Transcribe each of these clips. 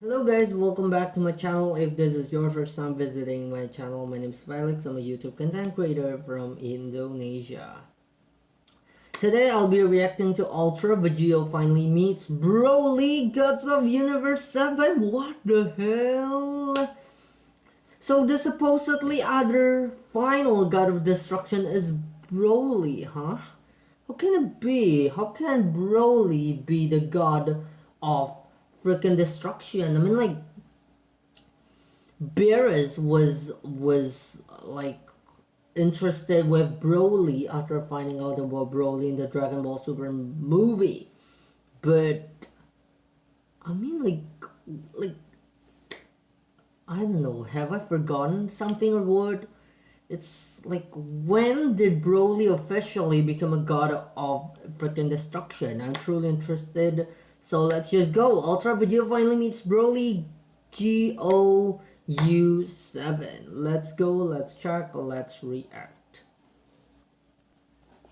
Hello guys, welcome back to my channel. If this is your first time visiting my channel, my name is Felix. I'm a YouTube content creator from Indonesia. Today I'll be reacting to Ultra Vegito finally meets Broly Gods of Universe 7. What the hell? So the supposedly other final God of Destruction is Broly, huh? How can it be? How can Broly be the god of freaking destruction? I mean, like, beerus was like interested with Broly after finding out about Broly in the Dragon Ball Super movie, but I mean, like I don't know. Have I forgotten something or what? It's like, when did Broly officially become a god of freaking destruction? I'm truly interested. So let's just go. Ultra Vegeta finally meets Broly GOU7. Let's go, let's check, let's react.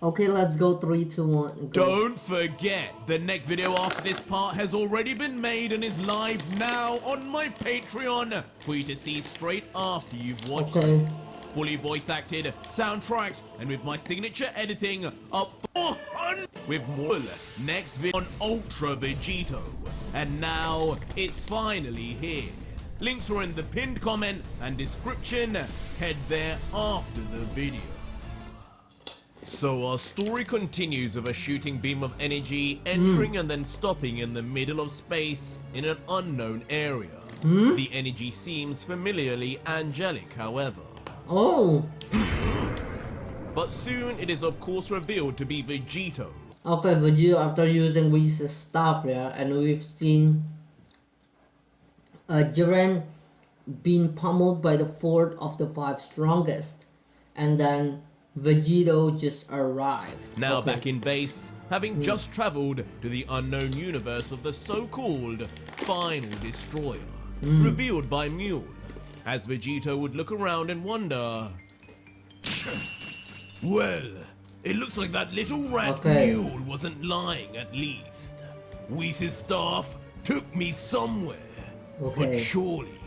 Okay, let's go. 3, 2, 1, go. Don't forget, the next video after this part has already been made and is live now on my Patreon for you to see straight after you've watched this. Fully voice acted, soundtracked, and with my signature editing up 400 with more. Next video on Ultra Vegito. And now it's finally here. Links are in the pinned comment and description. Head there after the video. So our story continues with a shooting beam of energy entering and then stopping in the middle of space in an unknown area. The energy seems familiarly angelic, however. Oh! But soon it is of course revealed to be Vegito. Okay, Vegito after using whis stuff, yeah, and we've seen Jiren being pummeled by the fourth of the 5 strongest, and then Vegito just arrived. Now back in base, having just traveled to the unknown universe of the so-called Final Destroyer, revealed by Mule, as Vegito would look around and wonder, well, it looks like that little rat Mule wasn't lying at least. Whis' staff took me somewhere, but surely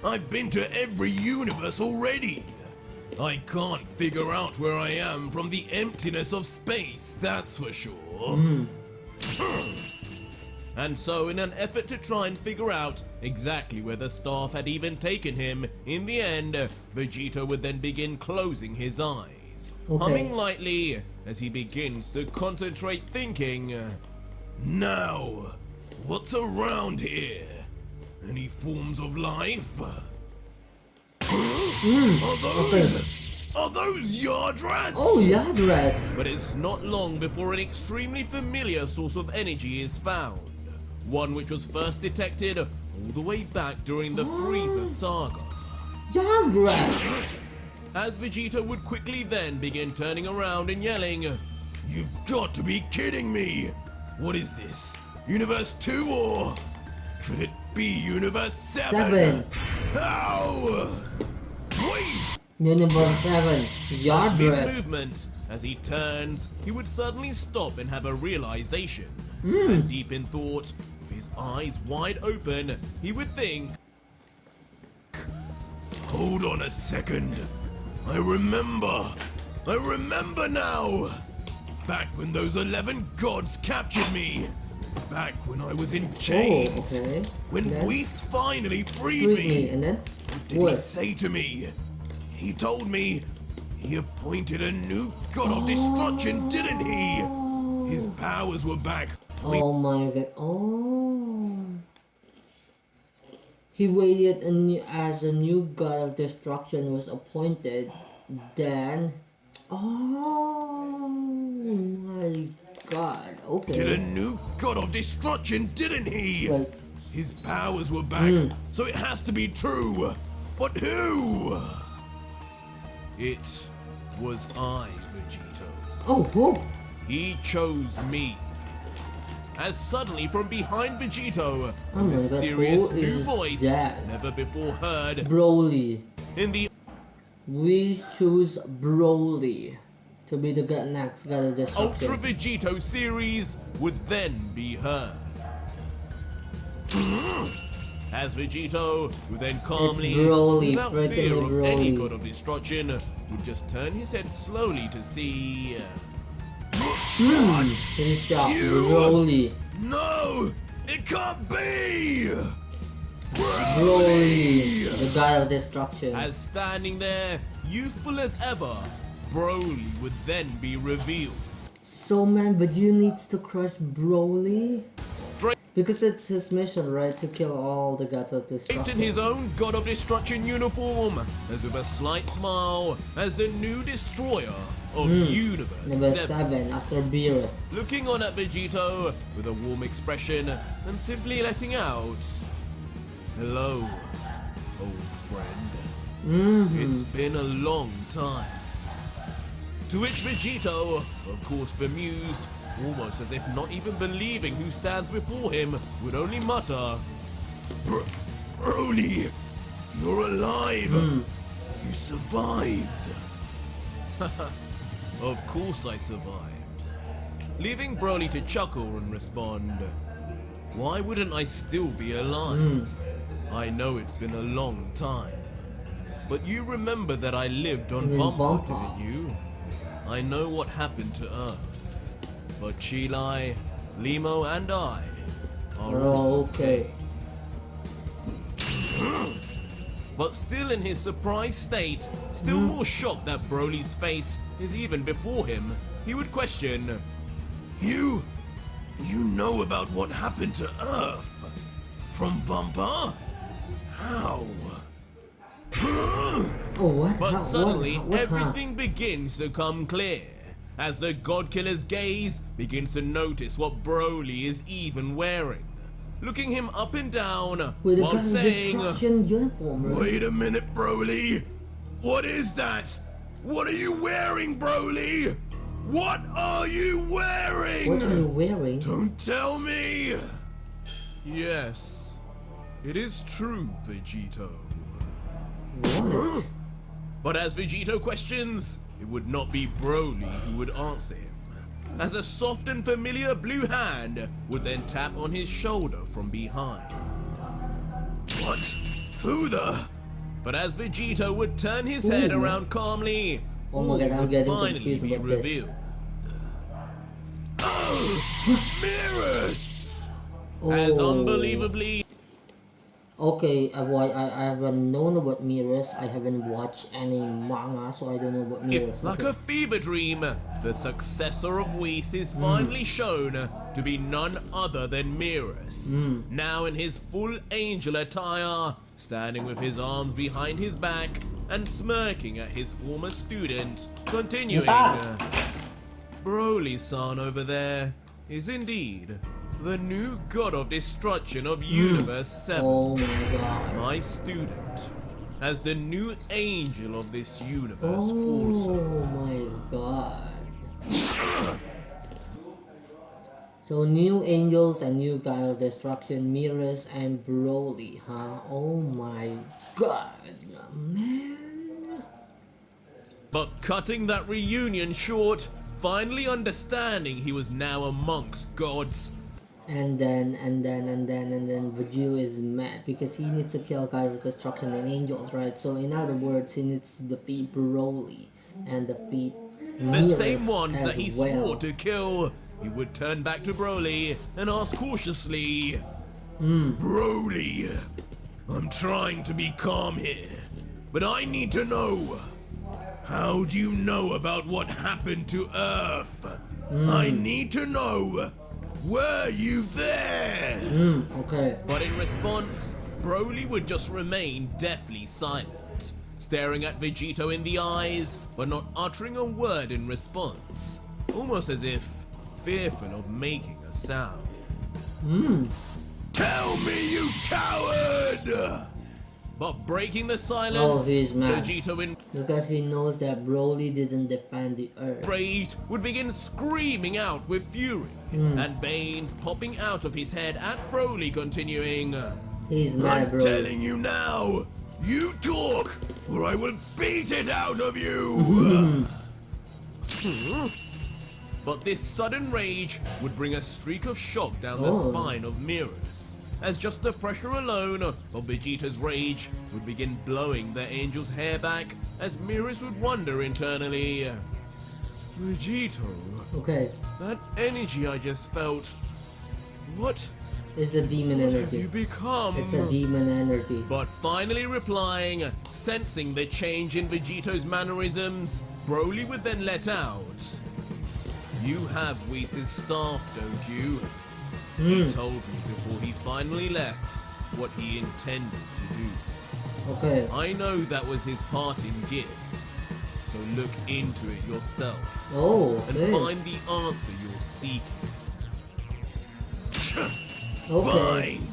I've been to every universe already. I can't figure out where I am from the emptiness of space, that's for sure. And so in an effort to try and figure out exactly where the staff had even taken him, in the end, Vegito would then begin closing his eyes, humming lightly as he begins to concentrate, thinking, now, what's around here? Any forms of life? Are those yard rats? Oh, yard rats! But it's not long before an extremely familiar source of energy is found. One which was first detected all the way back during the Frieza saga. Yard rats! As Vegito would quickly then begin turning around and yelling, you've got to be kidding me! What is this? Universe 2 or could it be Universe 7? How? Wait! Universe 7, yard rat. Movement. As he turns, he would suddenly stop and have a realization. And deep in thought, with his eyes wide open, he would think, hold on a second. I remember now. Back when those 11 gods captured me. Back when I was in chains. When Whis finally freed me. And then? What did he say to me? He told me he appointed a new god of destruction, didn't he? His powers were back. Oh my god. Oh. He waited as a new god of destruction was appointed. Then. Oh my god. Okay. Did a new god of destruction, didn't he? His powers were back. So it has to be true. But who? It was I, Vegito. Oh, who? He chose me. As suddenly from behind Vegito, a mysterious new voice, never before heard, Broly. In the We choose Broly to be the next god of destruction. Ultra Vegito series would then be heard. as Vegito would then calmly, Broly, without freaking fear of any Broly. god of destruction, would just turn his head slowly to see... His job, Broly. No! It can't be! Broly, the god of destruction. As standing there, youthful as ever, Broly would then be revealed. So man, Vegeta needs to crush Broly? Because it's his mission, right? To kill all the gods of Draped destruction. in his own God of Destruction uniform, as with a slight smile, as the new destroyer of Universe Number 7. 7, after Beerus. Looking on at Vegito with a warm expression and simply letting out, "Hello, old friend. It's been a long time." To which Vegito, of course bemused, almost as if not even believing who stands before him, would only mutter, "Broly, you're alive. You survived." Of course I survived. Leaving Broly to chuckle and respond, "Why wouldn't I still be alive? I know it's been a long time. But you remember that I lived on Vampa, didn't you? I know what happened to Earth. But Chilai, Limo and I are all okay. But still in his surprised state, still more shocked that Broly's face is even before him, he would question, You know about what happened to Earth? From Vampa? How? Oh, what? But How? suddenly, what? everything begins to come clear, as the God Killer's gaze begins to notice what Broly is even wearing, looking him up and down, With a while god of saying, destruction uniform, right? "Wait a minute, Broly. What is that? What are you wearing, Broly? What are you wearing? What are you wearing? Don't tell me." Yes, it is true, Vegito. What? But as Vegito questions, it would not be Broly who would answer him, as a soft and familiar blue hand would then tap on his shoulder from behind. What? Who the? But as Vegito would turn his head Who? around calmly, Oh my all god, I'm would getting finally confused be about this. revealed. Oh, beerus! As unbelievably Okay, I haven't known about mirrors. I haven't watched any manga, so I don't know about mirrors. like Okay. a fever dream, the successor of Whis is finally shown to be none other than Beerus. Now in his full angel attire, standing with his arms behind his back and smirking at his former student, continuing, Broly-san over there is indeed the new god of destruction of Universe 7. Oh my god. My student, as the new angel of this universe Oh also. my god. So new angels and new god of destruction, mirrors and Broly, huh? Oh my god, man. But cutting that reunion short, finally understanding he was now amongst gods. And then Vegeta is mad because he needs to kill God of Destruction and Angels, right? So in other words, he needs to defeat Broly and defeat The Beerus same ones that he as well. swore to kill. He would turn back to Broly and ask cautiously, Broly, I'm trying to be calm here, but I need to know, how do you know about what happened to Earth? I need to know, were you there? Okay. But in response, Broly would just remain deathly silent, staring at Vegito in the eyes, but not uttering a word in response, almost as if fearful of making a sound. Tell me, you coward! But breaking the silence, Oh, he's mad. Vegito in Because he knows that Broly didn't defend the Earth. rage would begin screaming out with fury, and veins popping out of his head at Broly, continuing, He's mad, I'm Broly. telling you now, you talk, or I will beat it out of you! But this sudden rage would bring a streak of shock down the spine of Beerus, as just the pressure alone of Vegeta's rage would begin blowing the angel's hair back, as Beerus would wonder internally, Vegito, Okay. that energy I just felt, what It's a demon have energy. you become? It's a demon energy. But finally replying, sensing the change in Vegito's mannerisms, Broly would then let out, you have Whis' staff, don't you? He told me before he finally left what he intended to do. Okay. I know that was his parting gift, so look into it yourself Oh, and okay. find the answer you're seeking. Okay. Fine.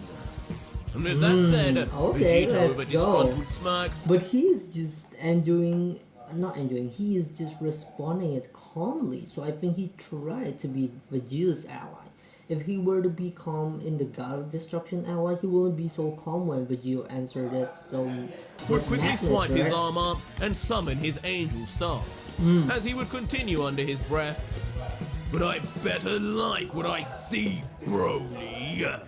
And with that said, okay, Vegeta with a let's go. disgruntled smirk But he's just enjoying, not enjoying, he is just responding it calmly. So I think he tried to be Vegeta's ally. If he were to be calm in the God of Destruction ally, he wouldn't be so calm when Vegeta answered it. So would with quickly madness, swipe his right? arm up and summon his angel staff, as he would continue under his breath. But I better like what I see, Broly.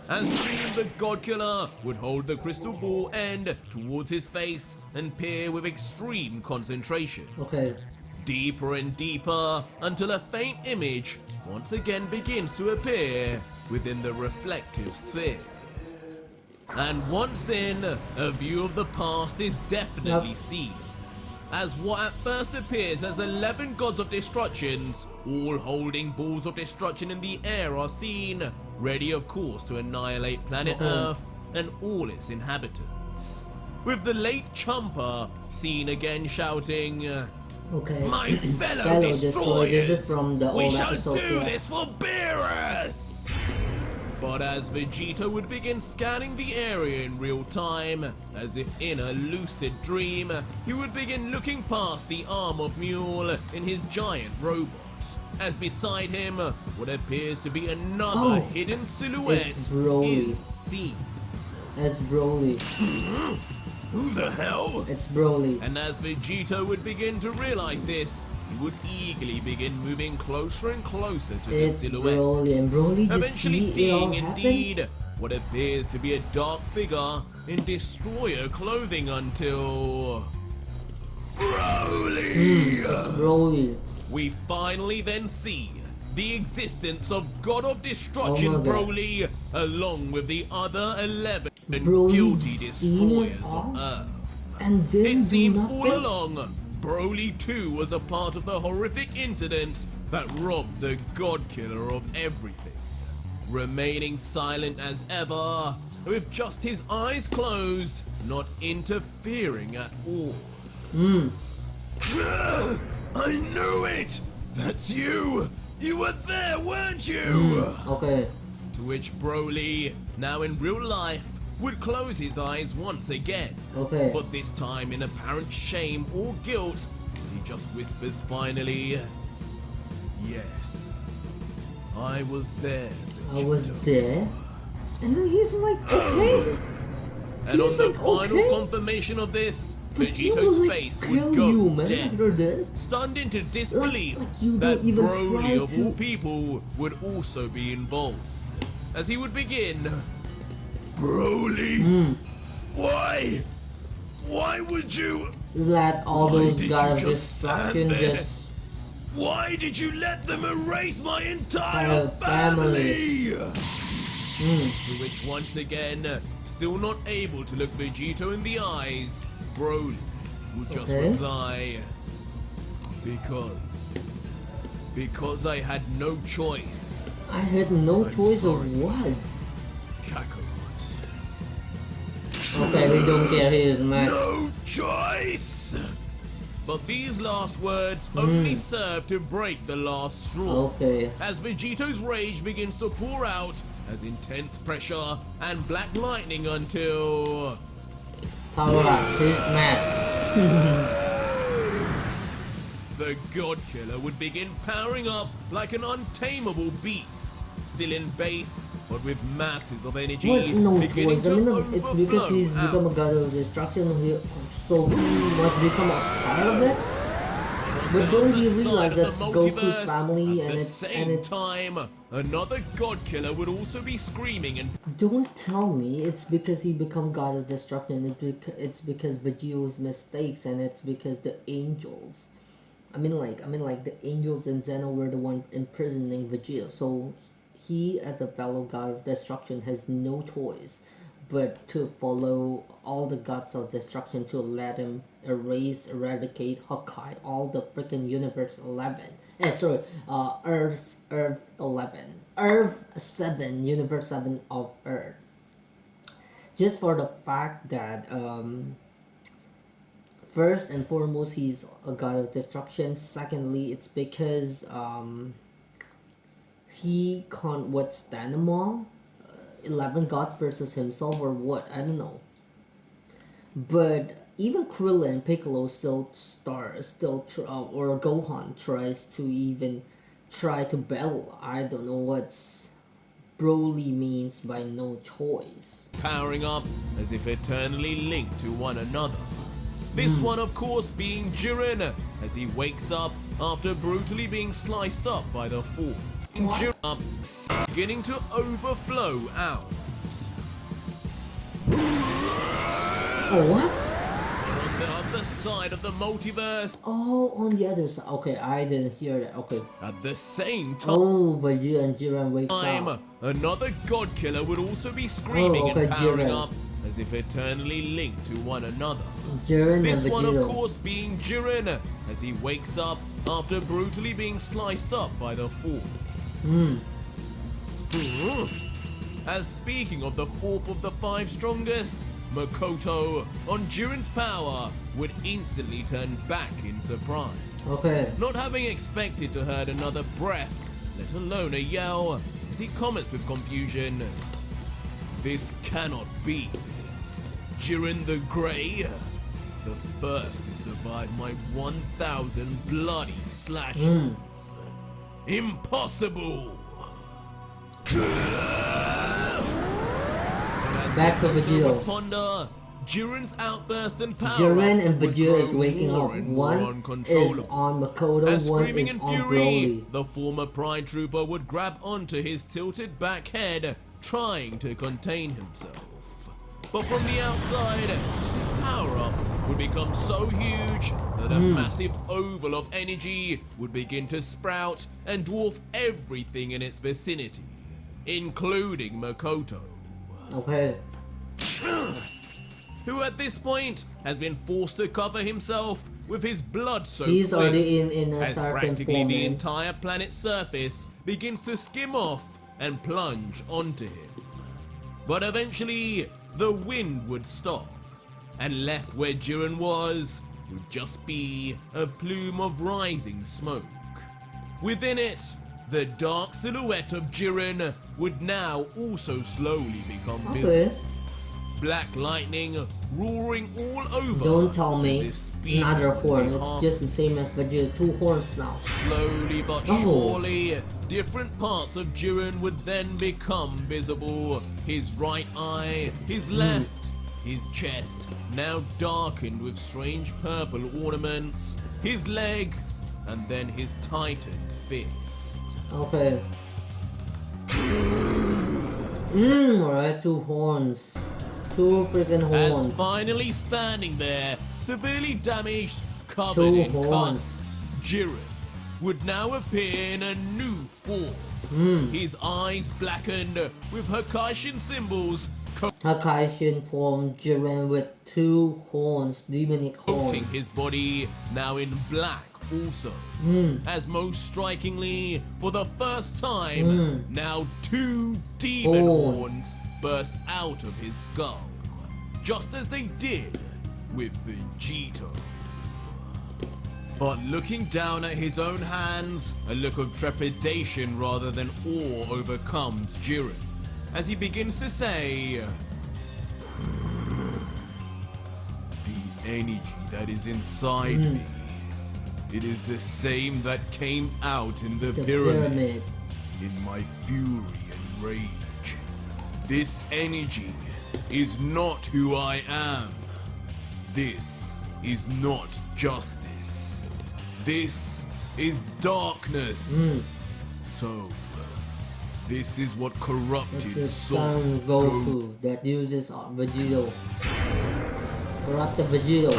As soon the God Killer would hold the crystal ball end towards his face and peer with extreme concentration, Okay. deeper and deeper until a faint image once again begins to appear within the reflective sphere. And once in, a view of the past is definitely Yep. seen, as what at first appears as 11 gods of destructions, all holding balls of destruction in the air, are seen, ready of course to annihilate planet Earth and all its inhabitants. With the late Chumper seen again shouting, Okay. my fellow Fellow destroyers, This is from the we old shall episode, do yeah. this for Beerus! But as Vegeta would begin scanning the area in real time, as if in a lucid dream, he would begin looking past the armored mule in his giant robot, as beside him, what appears to be another hidden silhouette It's Broly. is seen. It's Broly. Who the hell? It's Broly. And as Vegeta would begin to realize this, he would eagerly begin moving closer and closer to the It's silhouette. Broly, and Broly just Eventually see it all seeing happen. indeed what appears to be a dark figure in destroyer clothing until Broly! It's Broly. We finally then see the existence of God of Destruction Oh my God. Broly, along with the other 11 Broly's guilty seen it destroyers all? of Earth. And then It do seemed nothing. all along, Broly too was a part of the horrific incident that robbed the God Killer of everything, remaining silent as ever, with just his eyes closed, not interfering at all. I knew it! That's you! You were there, weren't you? Okay. To which Broly, now in real life, would close his eyes once again. Okay. But this time in apparent shame or guilt, as he just whispers finally, yes, I was there. I was Vegito." there. And then he's like, okay. And He's on the like, final okay. confirmation of this, Vegeta Vegito's will, like, face kill would go you, man, dead. after this. Stunned into disbelief Like you that don't even Broly try of to- all people would also be involved. As he would begin, Broly, why? Why would you? Let all Why those did God you of just stand Destruction there? just... Why did you let them erase my entire family? family? To which once again, still not able to look Vegito in the eyes, Broly would just Okay. reply, because I had no choice. I had no I'm choice sorry. of what. Kakarot. Okay, we don't care, he is mad. No choice! But these last words only serve to break the last straw. Okay. As Vegito's rage begins to pour out as intense pressure and black lightning until... Power up, he's mad. The God Killer would begin powering up like an untamable beast, still in base, but with masses of energy What? No beginning choice. I to mean, it's because overflow he's become a out. God of Destruction, so he must become a part of it. But don't he realize that's Goku's family and it's time, another god killer would also be screaming and Don't tell me it's because he become god of destruction. It's because Vegito's mistakes, and it's because the angels. I mean, like the angels in Zeno were the one imprisoning Vegito. So he, as a fellow god of destruction, has no choice but to follow all the gods of destruction to let him eradicate, hakai all the freaking universe 11. Sorry, Earth 11, Earth 7, universe 7 of Earth. Just for the fact that first and foremost, he's a god of destruction. Secondly, it's because he can't withstand them all. 11 gods versus himself, or what? I don't know. But even Krillin and Piccolo or Gohan tries to even try to battle. I don't know what's Broly means by no choice. powering up as if eternally linked to one another. This one, of course, being Jiren, as he wakes up after brutally being sliced up by the Fall. Jiren up, beginning to overflow out. Oh, what? On the other side of the multiverse, Oh, on the other side. Okay, I didn't hear that. Okay. at the same Oh, Vegeta and Jiren wakes time, up. another god killer would also be screaming okay, and powering Jiren. up as if eternally linked to one another. Jiren This and one, of Vegeta. course, being Jiren, as he wakes up after brutally being sliced up by the Fall. As speaking of the fourth of the 5 strongest, Makoto, on Jiren's power, would instantly turn back in surprise. Okay. Not having expected to heard another breath, let alone a yell, as he comments with confusion, "This cannot be. Jiren the Grey, the first to survive my 1,000 bloody slashes. Impossible!" Back to Vegeta. Ponder, Jiren's outburst and power Jiren and would Vegeta is grow waking more up. and more One is uncontrollable. on Makoto, As one screaming is in on fury, Broly. the former Pride Trooper would grab onto his tilted back head, trying to contain himself. But from the outside, his power-up would become so huge that a massive oval of energy would begin to sprout and dwarf everything in its vicinity, including Makoto, Okay. who at this point has been forced to cover himself with his blood-soaked He's already fist, in a as Seraphim practically form. the Man. entire planet's surface begins to skim off and plunge onto him. But eventually, the wind would stop, and left where Jiren was would just be a plume of rising smoke. Within it, the dark silhouette of Jiren would now also slowly become visible. Okay. Black lightning roaring all over. Don't tell as me if speaking another on horn. It's behalf. just the same as Vegeta. 2 horns now. Slowly but Oh. surely, different parts of Jiren would then become visible. His right eye, his left, his chest, now darkened with strange purple ornaments, his leg, and then his tightened fist. Okay. Alright, 2 horns. 2 freaking As horns. finally standing there, severely damaged, covered 2 in horns. cuts, Jiren would now appear in a new form. His eyes blackened with hakaishin symbols Hakaishin form Jiren with 2 horns. Demonic coating horns. his body, now in black also. As most strikingly, for the first time, now 2 demon Horns. horns burst out of his skull, just as they did with Vegito. But looking down at his own hands, a look of trepidation rather than awe overcomes Jiren, as he begins to say, "The energy that is inside me, it is the same that came out in the The pyramid, pyramid. in my fury and rage. This energy is not who I am. This is not justice. This is darkness. So, This is what corrupted It's the Son Goku that uses Vegito. Corrupted Vegito.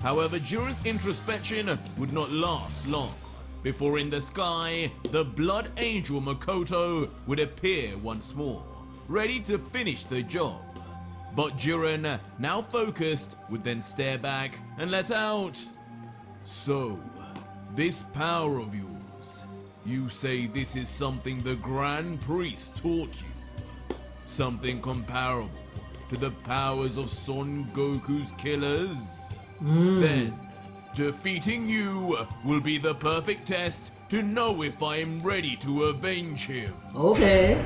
However, Jiren's introspection would not last long. Before in the sky, the Blood Angel Makoto would appear once more, ready to finish the job. But Jiren, now focused, would then stare back and let out. So, this power of yours, you say this is something the Grand Priest taught you? Something comparable to the powers of Son Goku's killers? Then, defeating you will be the perfect test to know if I am ready to avenge him. Okay.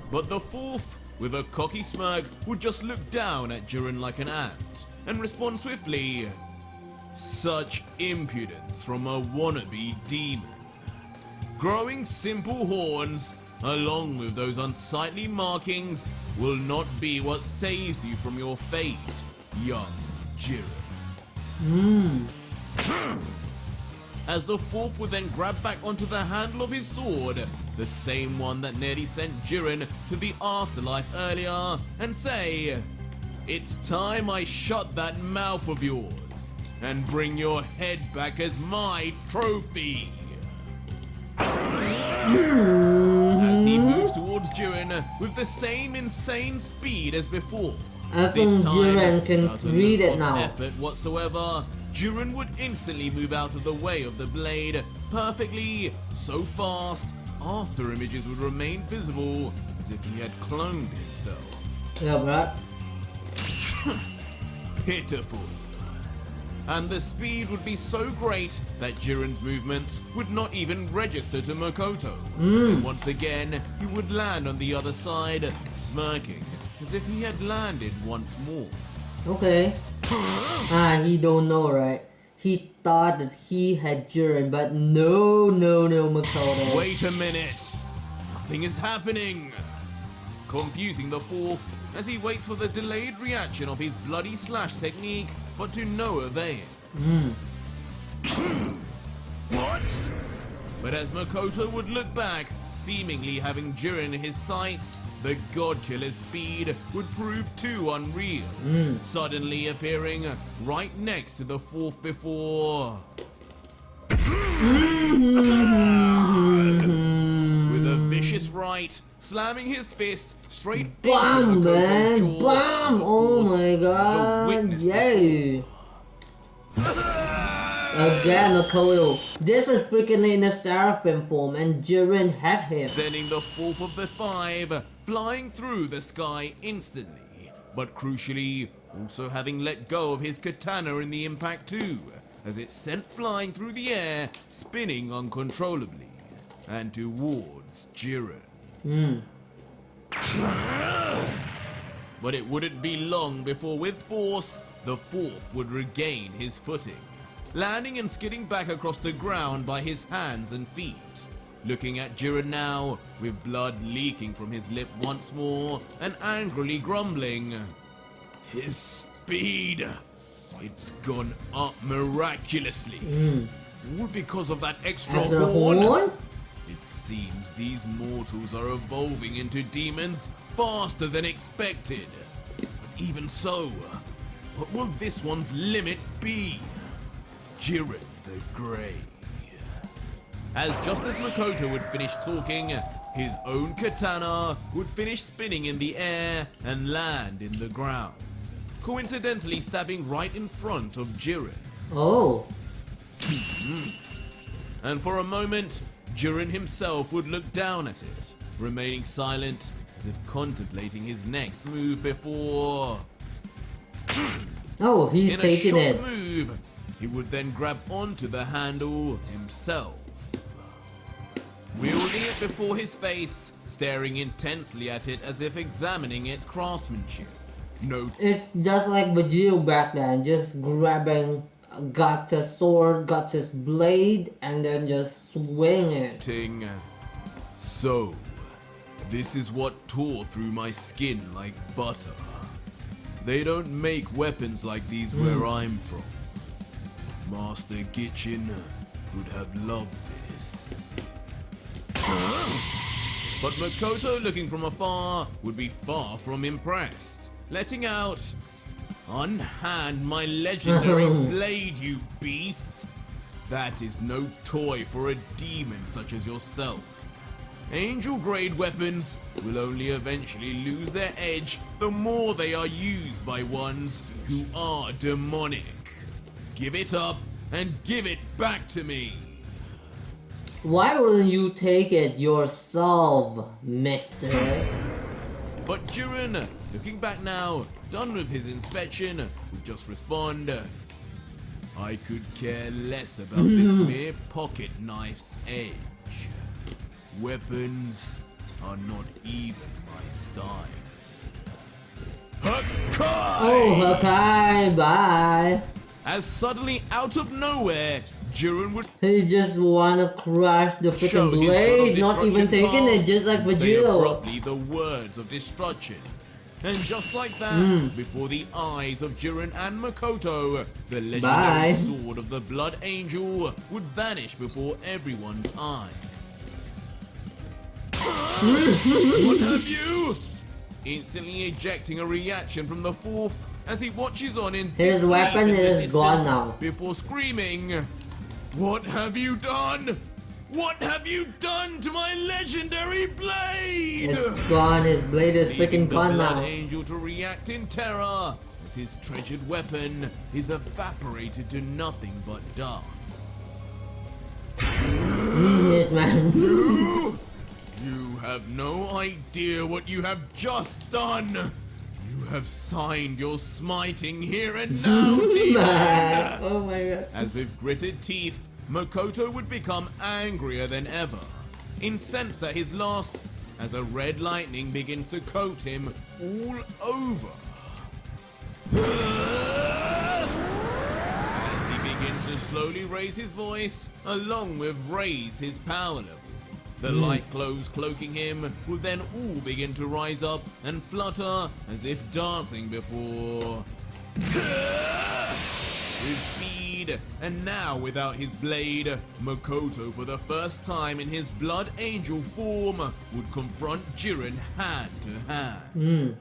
But the fourth, with a cocky smirk, would just look down at Jiren like an ant and respond swiftly. Such impudence from a wannabe demon. Growing simple horns, along with those unsightly markings, will not be what saves you from your fate, young Jiren. As the fourth would then grab back onto the handle of his sword, the same one that nearly sent Jiren to the afterlife earlier, and say, "It's time I shut that mouth of yours and bring your head back as my trophy." As he moves towards Jiren with the same insane speed as before. I think Jiren can read it now. Effort whatsoever, Jiren would instantly move out of the way of the blade perfectly, so fast, after images would remain visible as if he had cloned himself. Yeah, bro. Pitiful. And the speed would be so great that Jiren's movements would not even register to Makoto. And once again, he would land on the other side, smirking, as if he had landed once more. Okay. He don't know, right? He thought that he had Jiren, but no, Makoto. Wait a minute! Nothing is happening! Confusing the fourth as he waits for the delayed reaction of his bloody slash technique, but to no avail. What? But as Makoto would look back, seemingly having Jiren in his sights, the God Killer's speed would prove too unreal, suddenly appearing right next to the fourth before. With a vicious right, slamming his fist straight Bam, into Makoto's man! jaw. Bam! Of Oh course, my the god! witness Yay! Again, Makoto. This is freaking in a seraphim form, and Jiren had him. Sending the fourth of the five flying through the sky instantly, but crucially also having let go of his katana in the impact too, as it sent flying through the air, spinning uncontrollably, and towards Jiren. But it wouldn't be long before, with force, the fourth would regain his footing, landing and skidding back across the ground by his hands and feet, looking at Jiren now, with blood leaking from his lip once more, and angrily grumbling. His speed, it's gone up miraculously. All because of that extra horn? It seems these mortals are evolving into demons faster than expected. Even so, what will this one's limit be? Jiren the Grey. As just as Makoto would finish talking, his own katana would finish spinning in the air and land in the ground, coincidentally stabbing right in front of Jiren. Oh. And for a moment, Jiren himself would look down at it, remaining silent as if contemplating his next move before... Oh, he's In a taking shock it. move, he would then grab onto the handle himself. Wielding it before his face, staring intensely at it as if examining its craftsmanship. It's just like Vegito back then, just grabbing, got his sword, got his blade, and then just swing it. So, this is what tore through my skin like butter. They don't make weapons like these where I'm from. Master Gichin would have loved this. But Makoto, looking from afar, would be far from impressed, letting out, "Unhand my legendary blade, you beast! That is no toy for a demon such as yourself. Angel-grade weapons will only eventually lose their edge the more they are used by ones who are demonic. Give it up and give it back to me." Why wouldn't you take it yourself, mister? But Jiren, looking back now, done with his inspection, would just respond, "I could care less about this mere pocket knife's edge. Weapons are not even my style." Hakai! Oh, Hakai, bye. As suddenly out of nowhere, Jiren would He just wanna crush the show freaking his blade, God of not even Destruction taking it, past just like and say Vegito. abruptly the words of destruction. And just like that, before the eyes of Jiren and Makoto, the legendary Bye. sword of the Blood Angel would vanish before everyone's eyes. What have you? Instantly ejecting a reaction from the fourth as he watches on in His disbelief weapon in the is gone distance now. before screaming, "What have you done? What have you done to my legendary blade?" It's gone, his blade is Leaving freaking the gone Blood now. Angel to react in terror as his treasured weapon is evaporated to nothing but dust. Yes, man. You have no idea what you have just done. You have signed your smiting here and now, demon. Oh my god. As with gritted teeth, Makoto would become angrier than ever, incensed at his loss, as a red lightning begins to coat him all over. As he begins to slowly raise his voice, along with raise his power level, the light clothes cloaking him will then all begin to rise up and flutter as if dancing before. With speed, and now without his blade, Makoto for the first time in his Blood Angel form would confront Jiren hand to hand.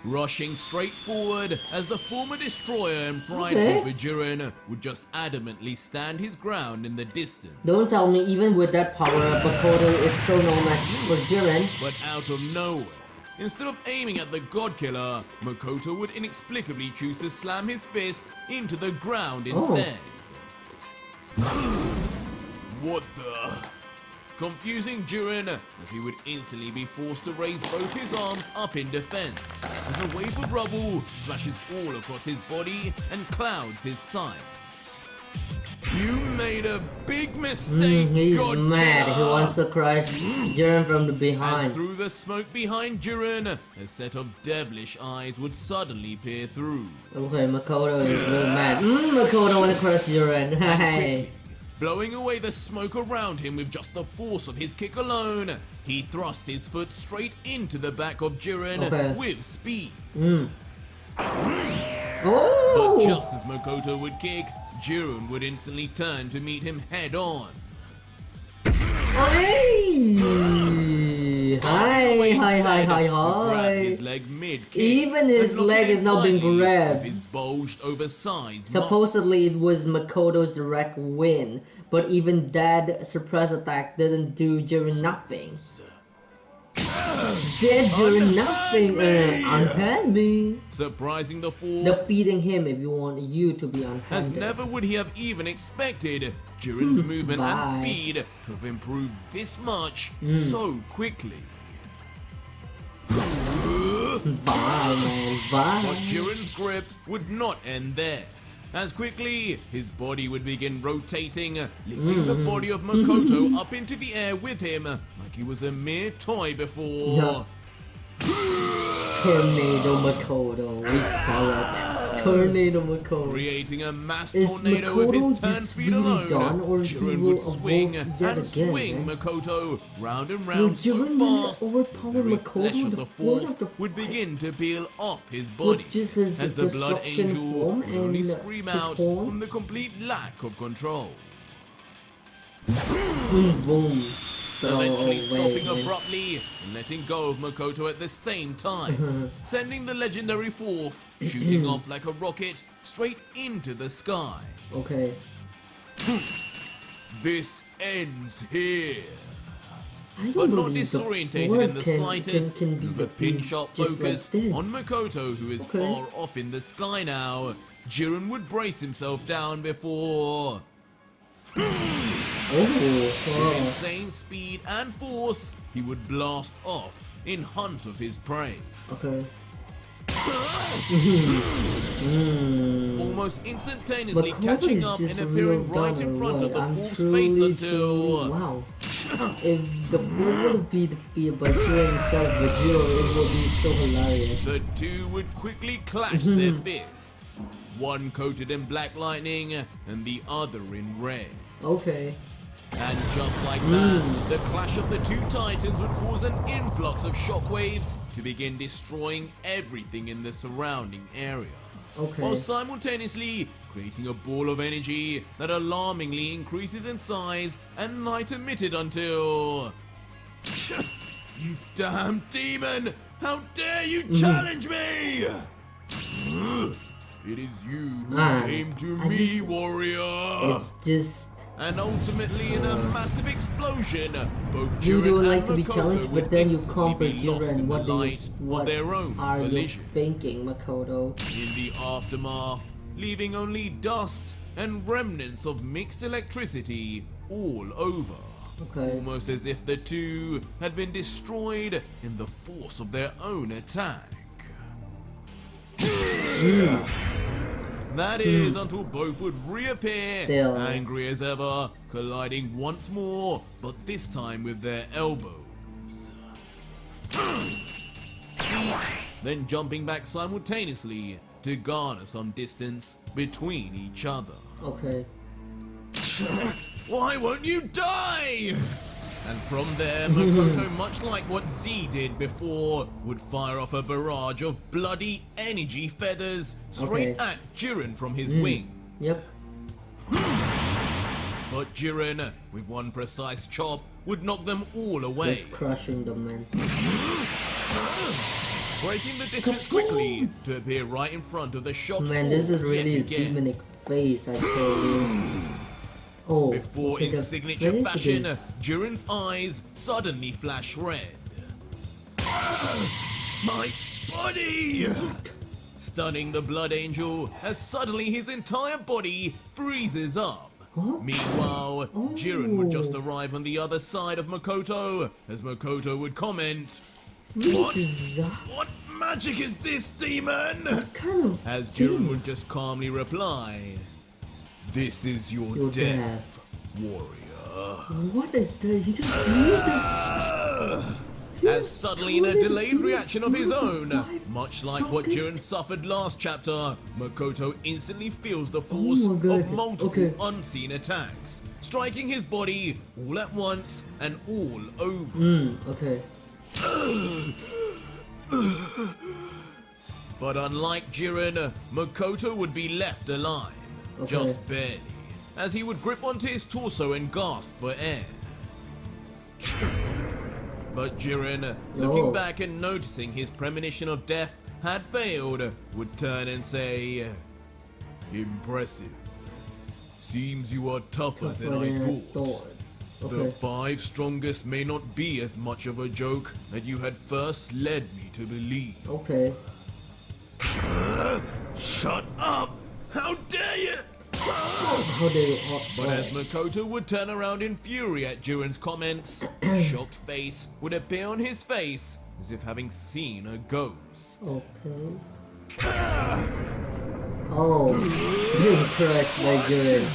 Rushing straight forward as the former destroyer and prideful Jiren would just adamantly stand his ground in the distance. Don't tell me, even with that power, Makoto is still no match for Jiren. But out of nowhere, instead of aiming at the God Killer, Makoto would inexplicably choose to slam his fist into the ground instead. What the? Confusing Jiren as he would instantly be forced to raise both his arms up in defense as a wave of rubble smashes all across his body and clouds his sight. You made a big mistake, He's God mad. Killer. He wants to crush Jiren from the As behind. through the smoke behind Jiren, a set of devilish eyes would suddenly peer through. Okay, Makoto is really mad. Makoto wanna crush Jiren. Hey. Blowing away the smoke around him with just the force of his kick alone, he thrusts his foot straight into the back of Jiren with speed. Oh! But just as Makoto would kick, Jiren would instantly turn to meet him head on. Hey! Hi! Grab his leg mid-kick Even his and leg looking is now being tiny grabbed. with his bulged oversized Supposedly it was Makoto's direct win, but even that surprise attack didn't do Jiren nothing. Did Jiren nothing? Unhand me. surprising the four. Defeating him if you want you to be As unhanded. never would he have even expected Jiren's movement Bye. and speed to have improved this much so quickly. Bye, man. But Bye. Jiren's grip would not end there. As quickly, his body would begin rotating, lifting the body of Makoto up into the air with him like he was a mere toy before. Yeah. Tornado Makoto, we call it. Tornado Makoto. Creating a mass Is tornado with Makoto his turn just speed really alone, done, or he Jiren will would swing evolve yet and again, swing man? Makoto round and Will round so Jiren really fast, overpower the very Makoto flesh in of the the fourth fourth of the would fight? begin to peel off his body, With just his as the Blood destruction Angel form would only and scream his out horn? from the complete lack of control. Boom. eventually stopping man. abruptly and letting go of Makoto at the same time, sending the legendary fourth shooting off like a rocket straight into the sky. Okay. This ends here. I But don't not believe the disorientated four in the slightest, can be with a pin-sharp just like focus this. on Makoto, who is Okay. far off in the sky now. Jiren would brace himself down before, with Oh, insane speed and force, he would blast off in hunt of his prey. okay. Almost instantaneously But catching is up just and a real appearing right in gunner, front of what? the I'm wolf's truly, face until... wow. If the four would be defeated by Jiren instead of Vegito, it would be so hilarious. The two would quickly clash their fists, one coated in black lightning and the other in red. Okay. And just like that, the clash of the two titans would cause an influx of shockwaves to begin destroying everything in the surrounding area, Okay. while simultaneously creating a ball of energy that alarmingly increases in size and light emitted until... You damn demon! How dare you challenge me! It is you who came to me, warrior! It's just... And ultimately, in a massive explosion, both You Jiren would like and to be Makoto challenged, would but then you instantly comfort be lost Jiren. in What the do you... light What of their own are you collision. thinking, Makoto? In the aftermath, leaving only dust and remnants of mixed electricity all over. Okay. Almost as if the two had been destroyed in the force of their own attack. That is until both would reappear, Still. angry as ever, colliding once more, but this time with their elbows. Each then jumping back simultaneously to garner some distance between each other. Okay. Why won't you die? And from there, Makoto, much like what Z did before, would fire off a barrage of bloody energy feathers straight Okay. at Jiren from his wing. Yep. But Jiren, with one precise chop, would knock them all away, Just crushing them, man. breaking the distance quickly to appear right in front of the shocked Man, this is fourth yet really a again. demonic face, I tell you. Oh, Before, okay, in the signature face fashion, again. Jiren's eyes suddenly flash red. My body! Stunning the Blood Angel as suddenly his entire body freezes up. Huh? Meanwhile, Jiren would just arrive on the other side of Makoto, as Makoto would comment, Freezes up? "What magic is this, demon?" What kind of As Jiren thing? would just calmly reply, "This is your, Your death, warrior." What is that? He can freeze it? As suddenly in a totally delayed defeated reaction of his own, 5 much like what strongest- Jiren suffered last chapter, Makoto instantly feels the force my God. of multiple Okay. unseen attacks, striking his body all at once and all over. Okay. But unlike Jiren, Makoto would be left alive, Okay. just barely, as he would grip onto his torso and gasp for air. But Jiren, looking Oh. back and noticing his premonition of death had failed, would turn and say, "Impressive. Seems you are tougher than I thought. The Okay. 5 strongest may not be as much of a joke that you had first led me to believe." Okay. Shut up! How dare you! How they... But as Makoto would turn around in fury at Jiren's comments, a shocked face would appear on his face as if having seen a ghost. Okay. Oh. Being crushed by Jiren.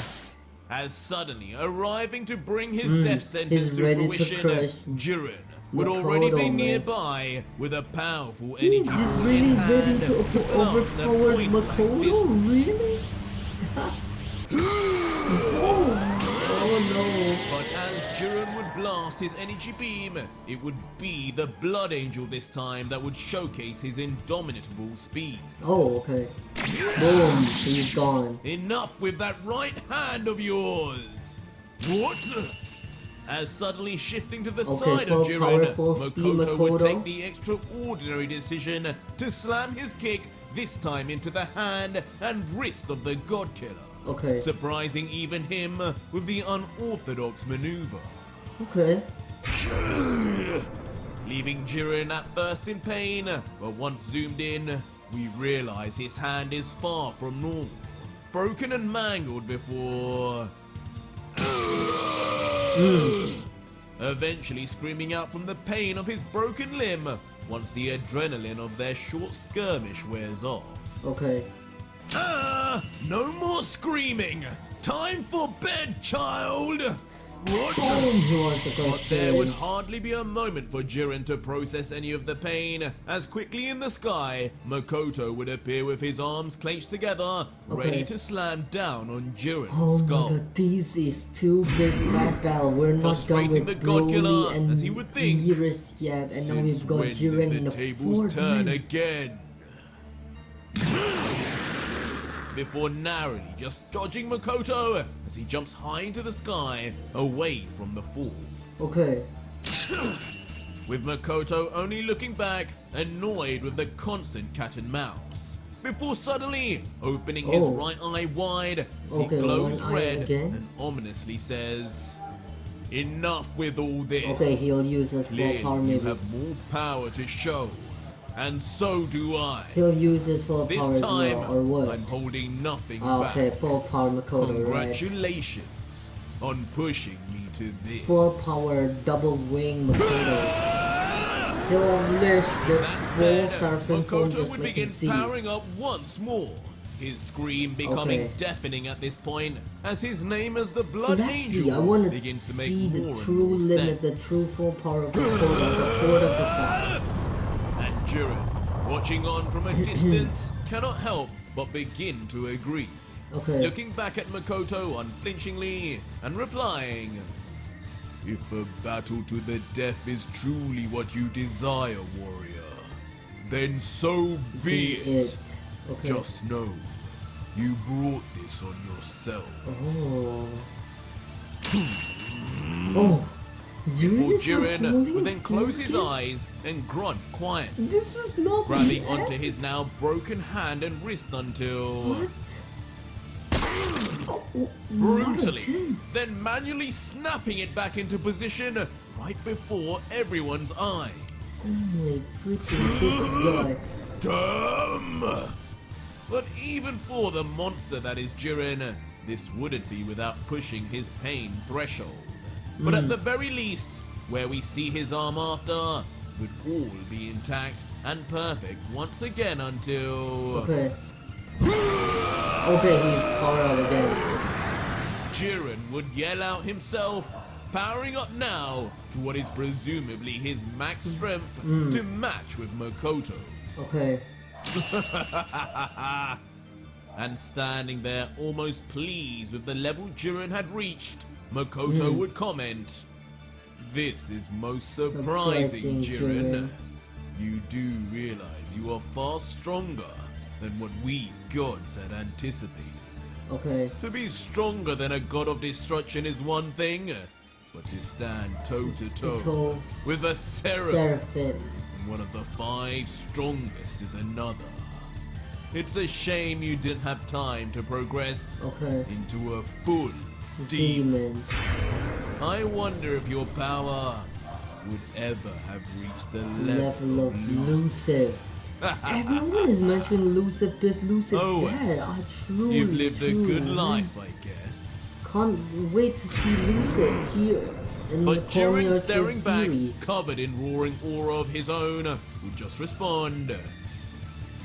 As suddenly arriving to bring his death sentence he's to ready to fruition, crush Jiren would already Makoto, be man. nearby with a powerful energy He's just ball really in ready hand to blast a overpower point-blank Makoto? distance. Really? Oh no. But as Jiren would blast his energy beam, it would be the Blood Angel this time that would showcase his indomitable speed. Oh, okay. Boom. He's gone. Enough with that right hand of yours! What? as suddenly shifting to the Okay, side full of Jiren, power, full speed, Makoto would Makoto. take the extraordinary decision to slam his kick, this time into the hand and wrist of the God Killer. Okay. Surprising even him with the unorthodox maneuver. Okay. Leaving Jiren at first in pain, but once zoomed in, we realize his hand is far from normal. Broken and mangled before... eventually screaming out from the pain of his broken limb once the adrenaline of their short skirmish wears off. Okay. No more screaming! Time for bed, child! What? Boom! He wants to But crush there would Jiren. hardly be a moment for Jiren to process any of the pain, as quickly in the sky, Makoto would appear with his arms clenched together, ready Okay. to slam down on Jiren's Oh my skull. god, this is too big fat battle. We're not done Frustrating with the God Killer, Broly and as he would think. Beerus yet, and now Since we've got when Jiren did in the the tables fourth turn minute. again? Before narrowly just dodging Makoto as he jumps high into the sky, away from the fall. Okay. With Makoto only looking back, annoyed with the constant cat and mouse. Before suddenly opening his Oh. right eye wide as Okay, he glows one eye red again? and ominously says, "Enough with all this. Okay, he'll use his full Clearly power you maybe. have more power to show, and so do I. He'll use his full This power as time, well, or what? I'm holding nothing Okay, back. full power Makoto, right? Congratulations on pushing me to this." Full power double wing Makoto. He'll unleash this That full said, surfing form Makoto just would like begin a sea. powering up once more, his scream becoming Okay. deafening at this point as his name as the Blood Let's Angel see, I want to begins to make see the more and true more limit, the sense. true full power of Makoto, the fourth of the five. And Jiren, watching on from a distance, cannot help but begin to agree. Okay. Looking back at Makoto unflinchingly and replying, "If a battle to the death is truly what you desire, warrior, then so be it. Okay. Just know, you brought this on yourself." Oh. Oh. Jiren Before is still Jiren holding would then close his Goku? eyes and grunt quietly, This is not grabbing the onto end. his now broken hand and wrist until... What? Oh, brutally, not again. then manually snapping it back into position right before everyone's eyes. Holy freaking this guy. Damn! But even for the monster that is Jiren, this wouldn't be without pushing his pain threshold. But at the very least, where we see his arm after, would all be intact and perfect once again until... Okay. Okay, he's power out again. Jiren would yell out himself, powering up now to what is presumably his max strength to match with Makoto. Okay. And standing there almost pleased with the level Jiren had reached, Makoto would comment, "This is most surprising, Surprising, Jiren. Jiren. You do realize you are far stronger than what we gods had anticipated. Okay. To be stronger than a god of destruction is one thing, but to stand toe to toe Toe. with a seraphim Seraphim. and one of the 5 strongest is another. It's a shame you didn't have time to progress Okay. into a full demon. Demon. I wonder if your power would ever have reached the level Level of elusive. Everyone is mentioning elusive this, elusive Oh, that. I truly, You've lived a truly good life, I guess. can't wait to see elusive here in the But Jiren, Korean staring back, series. covered in roaring aura of his own, would just respond,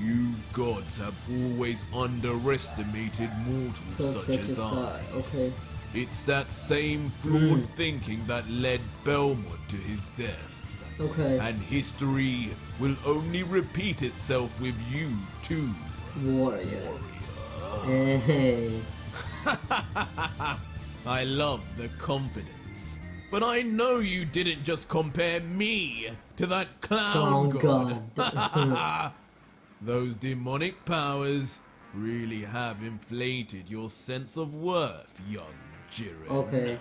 "You gods have always underestimated mortals So such as I. Okay. It's that same flawed thinking that led Belmont to his death. Okay. And history will only repeat itself with you too, Warrior. Hey. I love the confidence. But I know you didn't just compare me to that clown god. Those demonic powers really have inflated your sense of worth, young Jiren. Okay.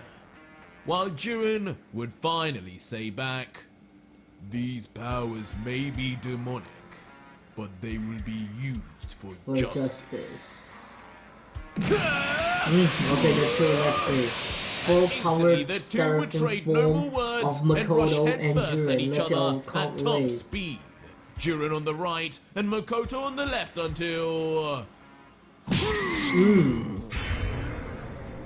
while Jiren would finally say back, "These powers may be demonic, but they will be used for justice." Okay, let's see. Full-powered The two would seraphim trade no more form words of and rush Makoto and headfirst at Jiren. each Let's other all at top speed. Jiren on the right and Makoto on the left until...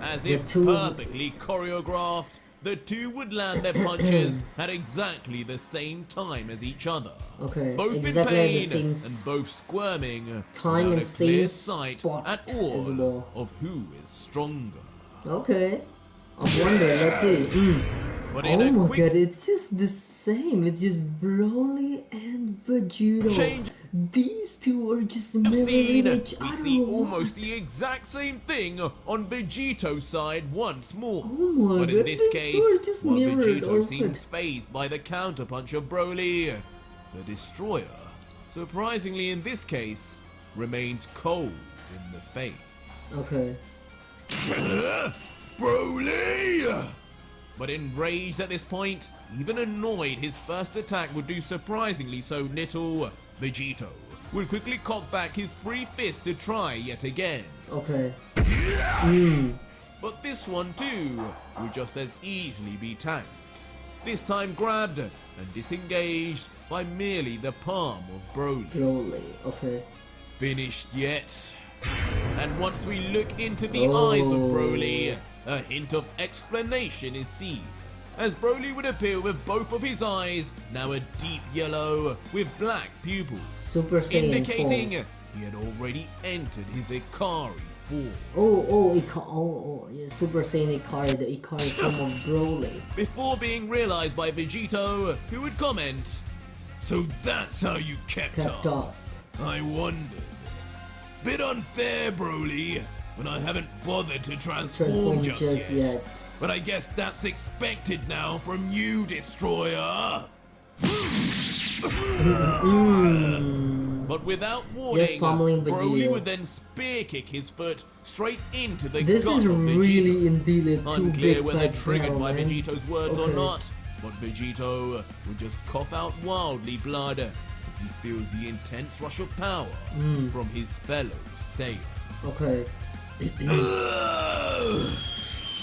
As if perfectly choreographed, the two would land their punches at exactly the same time as each other. Okay, Both exactly in pain and both squirming, time without and a clear same sight spot at as all well. of who is stronger. Okay, I wonder, let's see. But in Oh a my quick god, it's just the same. It's just Broly and Vegito. change These two are just mirroring scene, each we other. see almost the exact same thing on Vegito's side once more. Oh my but in god, this these case, two are just while mirrored, Vegito or seems what? fazed by the counterpunch of Broly, the Destroyer, surprisingly in this case, remains cold in the face. Okay. Broly! But enraged at this point, even annoyed his first attack would do surprisingly so little, Vegito would quickly cock back his free fist to try yet again. Okay. But this one too would just as easily be tanked, this time grabbed and disengaged by merely the palm of Broly. Broly, okay. Finished yet? And once we look into the eyes of Broly, a hint of explanation is seen, as Broly would appear with both of his eyes now a deep yellow with black pupils, Super Saiyan indicating form. he had already entered his Ikari form. Yeah, Super Saiyan Ikari, the Ikari form of Broly. Before being realized by Vegito, who would comment, "So that's how you kept up. I wondered. Bit unfair, Broly, when I haven't bothered to transform just yet. But I guess that's expected now from you, Destroyer." But without warning, Broly would then spear kick his foot straight into the This gut is of Vegito. really indeed a too Unclear big whether fat triggered battle, by man. Vegito's words or Okay. not, but Vegito would just cough out wildly blood as he feels the intense rush of power from his fellow Saiyan. Okay.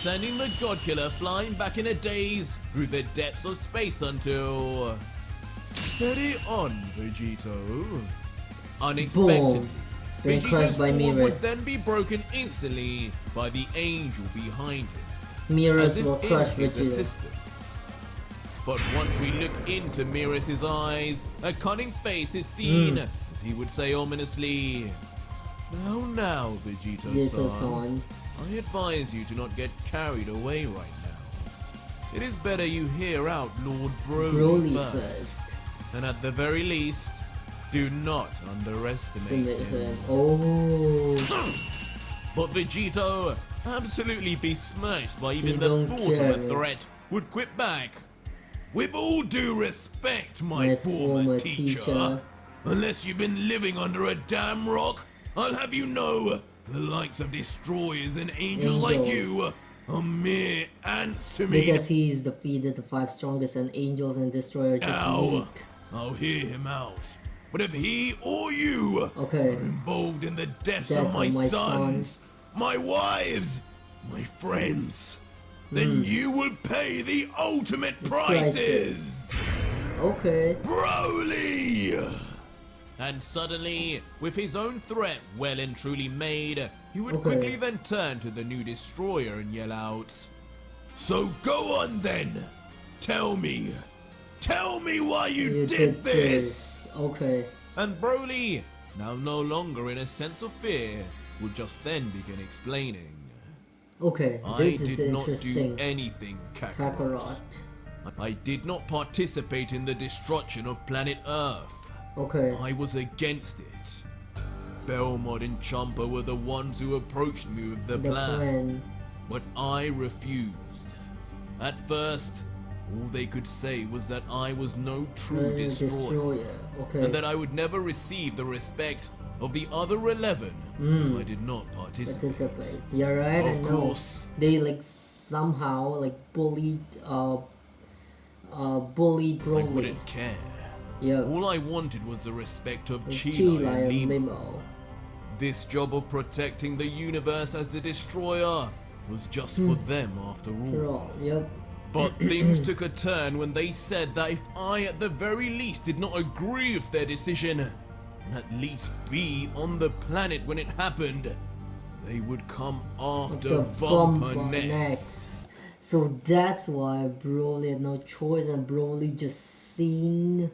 Sending the God Killer flying back in a daze through the depths of space until... Steady on, Vegito. Unexpectedly, Boom. Being Vegito's crushed by form would Mirrors. then be broken instantly by the angel behind him. Mirrors As if will in crush his Vegito. assistance. But once we look into Mirrors' eyes, a cunning face is seen, as he would say ominously, Now, Vegito-san, I advise you to not get carried away right now. It is better you hear out Lord Broly first. And at the very least, do not underestimate him. Oh. But Vegito, absolutely besmirched by even He the don't thought care. of a threat, would quip back. With all due respect, my former teacher, unless you've been living under a damn rock, I'll have you know, the likes of destroyers and angels like you are mere ants to me. Because he's defeated the 5 strongest and angels and destroyer just weak. I'll hear him out. But if he or you are involved in the deaths of my sons, my wives, my friends, then you will pay the ultimate prices. Okay. Broly! And suddenly, with his own threat well and truly made, he would quickly then turn to the new destroyer and yell out, So go on then! Tell me why you did this! Okay. And Broly, now no longer in a sense of fear, would just then begin explaining. Okay, this is I interesting. did not do anything, Kakarot. I did not participate in the destruction of planet Earth. Okay. I was against it. Belmont and Champa were the ones who approached me with the plan. But I refused. At first, all they could say was that I was no true destroyer. And that I would never receive the respect of the other 11 if I did not participate. You're right, Of course. They somehow like bullied I Broly. wouldn't care. Yeah. All I wanted was the respect of Chila Chila and and Limo. Limo. This job of protecting the universe as the destroyer was just for them after all. Yep. But things took a turn when they said that if I at the very least did not agree with their decision, and at least be on the planet when it happened, they would come after The Vampa next. next. So that's why Broly had no choice, and Broly just seen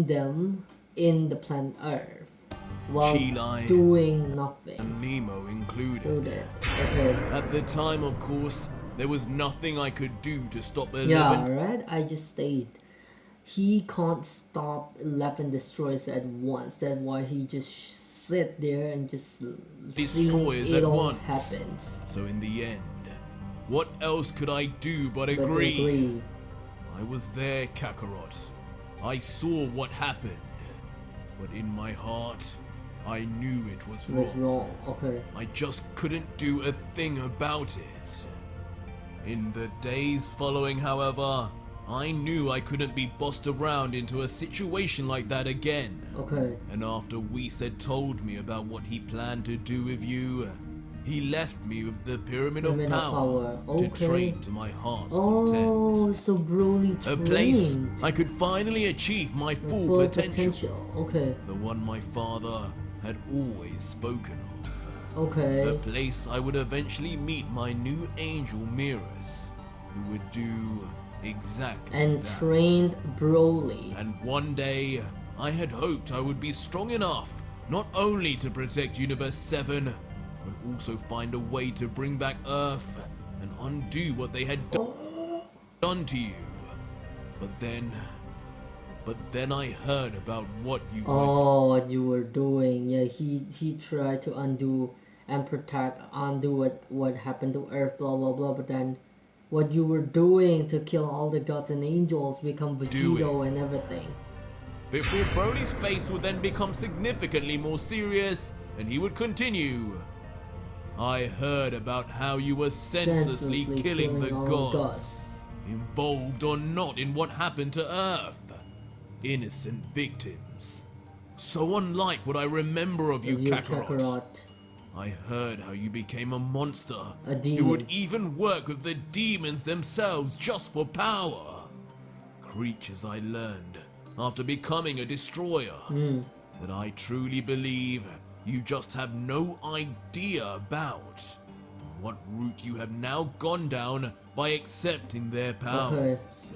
them in the planet Earth while Chilai doing nothing. and Nemo included. Do that. Okay. At the time, of course, there was nothing I could do to stop 11. Yeah, right? I just stayed. He can't stop 11 destroyers at once. That's why he just sit there and just Destroyers see it at all once. happens. So in the end, what else could I do but But agree? I was there, Kakarot. I saw what happened. But in my heart, I knew it was It was wrong. wrong. Okay. I just couldn't do a thing about it. In the days following, however, I knew I couldn't be bossed around into a situation like that again. Okay. And after Whis had told me about what he planned to do with you, he left me with the Pyramid of Pyramid of Power Power. to Okay. train to my heart's Oh, content. so Broly A trained. place I could finally achieve my full potential. Okay. The one my father had always spoken of. Okay. The place I would eventually meet my new angel Beerus, who would do exactly And that. trained Broly. And one day, I had hoped I would be strong enough not only to protect Universe 7, but also find a way to bring back Earth and undo what they had done to you. But then I heard about what you were Oh, what you were doing. Yeah, he tried to undo and undo what happened to Earth, blah blah blah, but then what you were doing to kill all the gods and angels, become Vegito and everything. Before Broly's face would then become significantly more serious, and he would continue. I heard about how you were senselessly killing the all gods, involved or not in what happened to Earth. Innocent victims. So unlike what I remember of you, Kakarot. I heard how you became a monster. A You demon. would even work with the demons themselves just for power. Creatures I learned after becoming a destroyer. That I truly believe you just have no idea about. What route you have now gone down by accepting their powers.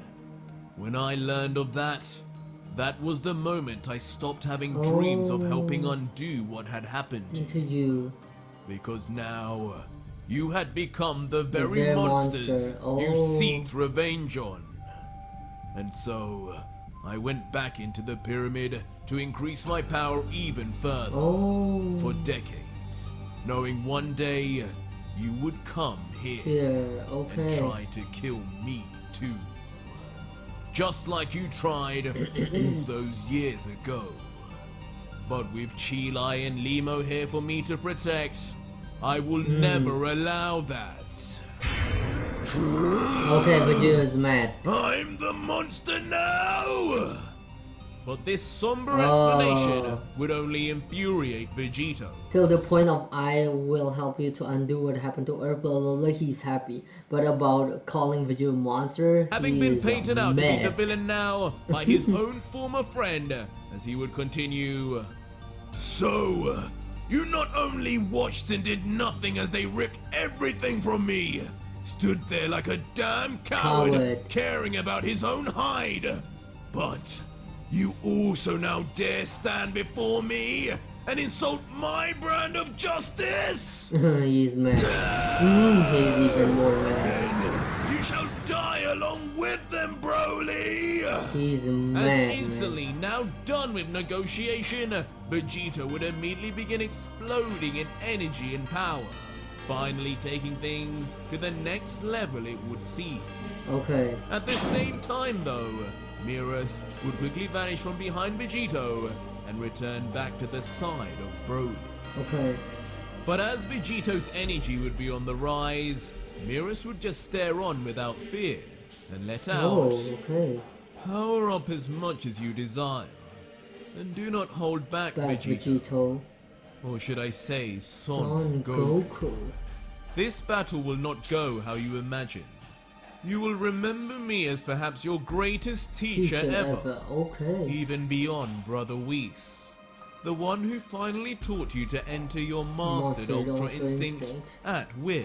When I learned of that, that was the moment I stopped having dreams of helping undo what had happened to you. To you. Because now, you had become the very very monsters monster. Oh. you seeked revenge on. And so, I went back into the pyramid to increase my power even further. Oh. For decades, knowing one day, you would come here Here. and Okay. try to kill me too. Just like you tried all those years ago. But with Chilai and Limo here for me to protect, I will never allow that. Okay, Vegito's mad. I'm the monster now! But this somber Oh. explanation would only infuriate Vegito. Till the point of I will help you to undo what happened to Earth, blah blah blah, he's happy. But about calling Vegito a monster, Having he been is painted out to be the mad. villain now by his own former friend, as he would continue. So, you not only watched and did nothing as they ripped everything from me, stood there like a damn coward, caring about his own hide, but you also now dare stand before me and insult my brand of justice? He's mad. He's even more mad. Then you shall die along with them, Broly! He's mad. As Man. instantly now done with negotiation, Vegeta would immediately begin exploding in energy and power, finally taking things to the next level it would seem. Okay. At the same time though, Beerus would quickly vanish from behind Vegito and return back to the side of Broly. Okay. But as Vegito's energy would be on the rise, Beerus would just stare on without fear and let out. Oh, okay. Power up as much as you desire. And do not hold back, Vegito. Or should I say, Son Goku. This battle will not go how you imagine. You will remember me as perhaps your greatest teacher ever. Okay. Even beyond Brother Whis. The one who finally taught you to enter your mastered Ultra Instinct at will.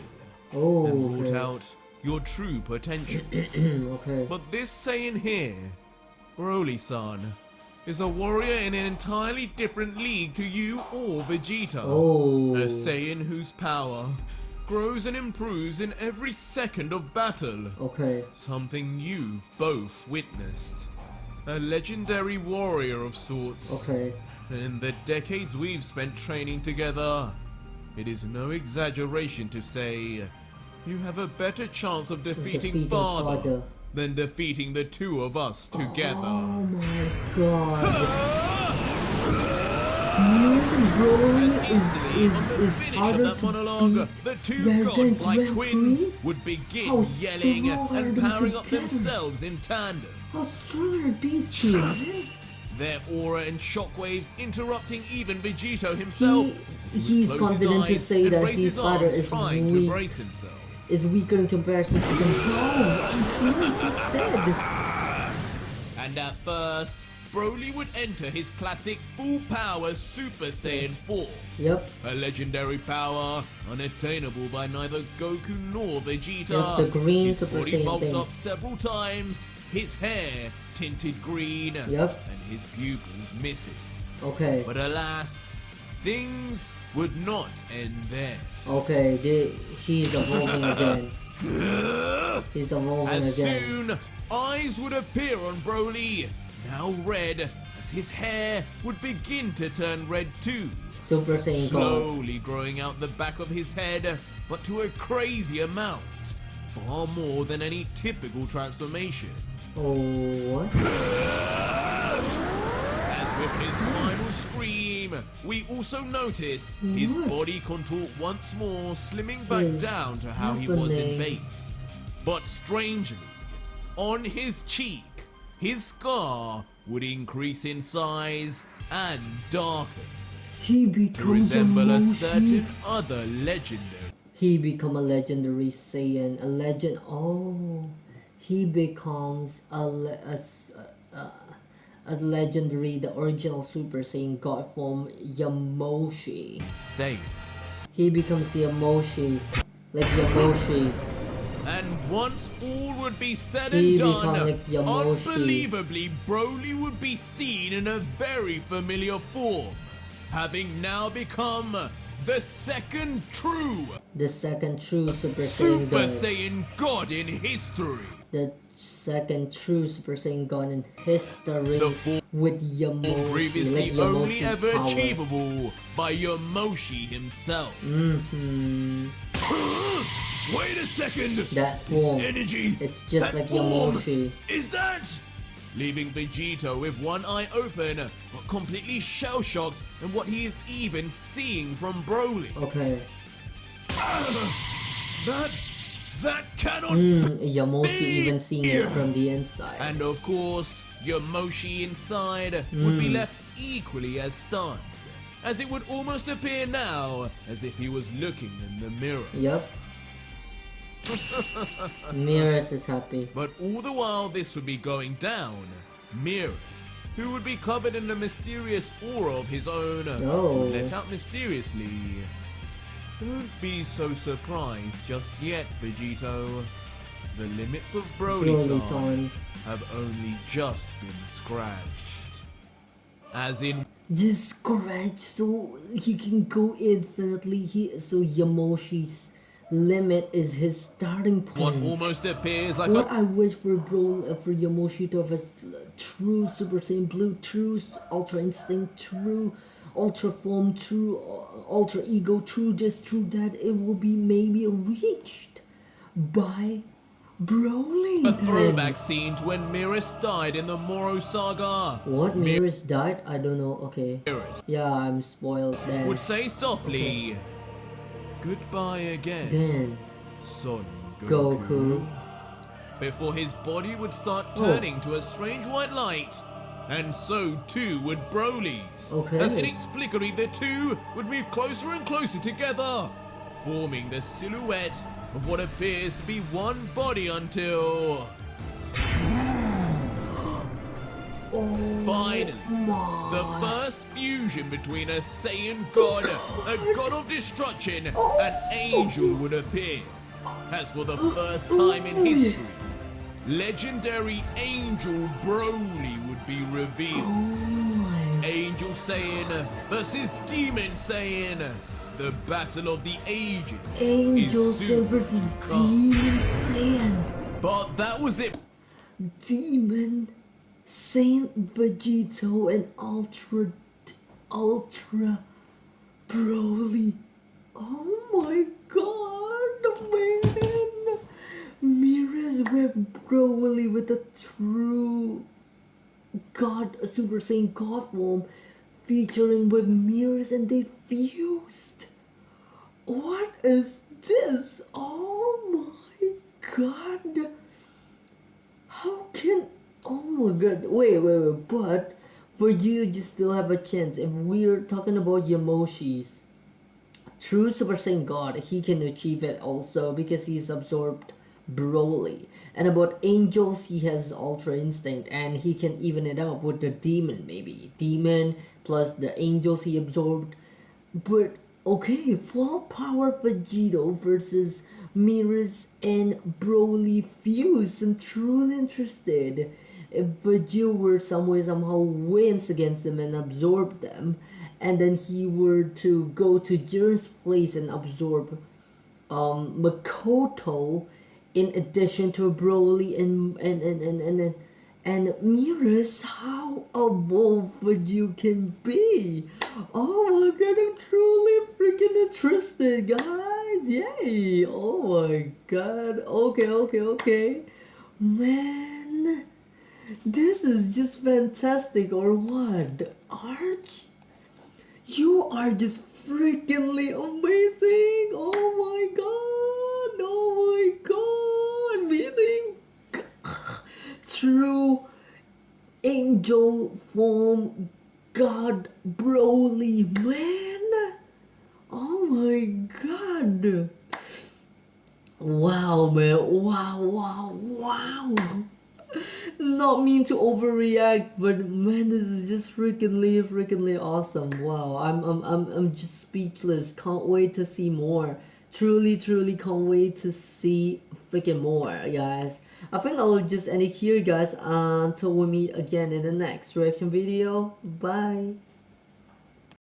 Oh, and brought out your true potential. Okay. But this Saiyan here, Broly-san, is a warrior in an entirely different league to you or Vegeta. Oh. A Saiyan whose power grows and improves in every second of battle. Okay. Something you've both witnessed. A legendary warrior of sorts. Okay. And in the decades we've spent training together, it is no exaggeration to say you have a better chance of defeating father than defeating the two of us together. Oh my god. Beerus and Broly is harder to beat the two gods like twins Whis? would begin How yelling strong are and they powering up together? themselves in tandem. How strong are these two, man? Their aura and shockwaves interrupting even Vegito himself. He's confident to say that his father is weak. Is weaker in comparison to them. Oh, he's dead. And at first, Broly would enter his classic full power Super Saiyan 4. Yep. A legendary power unattainable by neither Goku nor Vegeta. Yep, the green his Super body Saiyan bulks thing. up several times, his hair tinted green, Yep. and his pupils missing. Okay. But alas, things would not end there. Okay, he's evolving again. He's evolving As again. soon, eyes would appear on Broly, now red, as his hair would begin to turn red too. Super Saiyan God. Slowly growing out the back of his head, but to a crazy amount. Far more than any typical transformation. Oh, what? As with his final scream, we also notice his body contoured once more, slimming back Is down to how he was in happening? base. But strangely, on his cheek, his scar would increase in size and darken He to becomes a resemble a Moshi. certain other legendary. He become a legendary Saiyan, a legend. Oh, he becomes a legendary, the original Super Saiyan God form, Yamoshi. Saiyan. He becomes Yamoshi, like Yamoshi. And once all would be said He and done, become like Yamoshi. unbelievably, Broly would be seen in a very familiar form, having now become the second true The second true Super Saiyan Super God. Saiyan God in history. The second true Super Saiyan God in history The fourth with Yamoshi, previously like only Yamoshi ever power. achievable by Yamoshi himself. Wait a second! That This form, energy! it's just that like form, Yamoshi. Is that? Leaving Vegito with one eye open, but completely shell-shocked in what he is even seeing from Broly. Okay. That cannot Yamoshi be even seeing here. it from the inside. And of course, Yamoshi inside would be left equally as stunned, as it would almost appear now as if he was looking in the mirror. Yep. Beerus is happy. But all the while this would be going down, Beerus, who would be covered in a mysterious aura of his own, Oh. let out mysteriously. Don't be so surprised just yet, Vegito. The limits of Broly-san Broly-san. have only just been scratched. As in, Just scratch so he can go infinitely. So Yamoshi's limit is his starting what point. almost appears like What a I wish for for Yamoshi to have a true Super Saiyan Blue, true Ultra Instinct, true Ultra Form, true Ultra Ego, true this, true that, it will be maybe reached by Broly. a then. throwback scene to when Beerus died in the Moro Saga. What? Beerus died? I don't know. Okay. Beerus Yeah, I'm spoiled then. would say softly, "Goodbye again, Then. son Goku. Before his body would start turning to a strange white light. And so too would Broly's. Okay. As inexplicably the two would move closer and closer together, forming the silhouette of what appears to be one body until... Finally, the first fusion between a Saiyan god, a god of destruction, and angel would appear. As for the first time in history, legendary Angel Broly would be revealed. Angel Saiyan versus Demon Saiyan. The battle of the ages. Angel Saiyan versus Demon Saiyan. But that was it. Demon Saiyan, Vegito, and Ultra Broly. Oh my god, man! Mirrors with Broly with a true God, Super Saiyan God form, featuring with mirrors, and they fused. What is this? Oh my god! How can? Oh my god! Wait! But for you, you still have a chance. If we're talking about Yamoshi's true Super Saiyan God, he can achieve it also because he's absorbed Broly. And about Angels, he has Ultra Instinct, and he can even it up with the Demon, maybe. Demon plus the Angels he absorbed. But, okay, full power Vegito versus Mirrors and Broly fuse. I'm truly interested. If Vegito were somehow wins against them and absorb them, and then he were to go to Jiren's place and absorb Makoto, in addition to Broly and Mirrors, how evolved Vegito can be. Oh my god, I'm truly freaking interested, guys. Yay. Oh my god. Okay. Man, this is just fantastic, or what? Arch? You are just freakingly amazing! Oh my god! Meaning true angel form God Broly, man! Oh my god! Wow, man! Wow! Not mean to overreact, but man, this is just freakingly awesome. Wow, I'm just speechless. Can't wait to see more. Truly can't wait to see freaking more, guys. I think I will just end it here, guys, until we meet again in the next reaction video. Bye.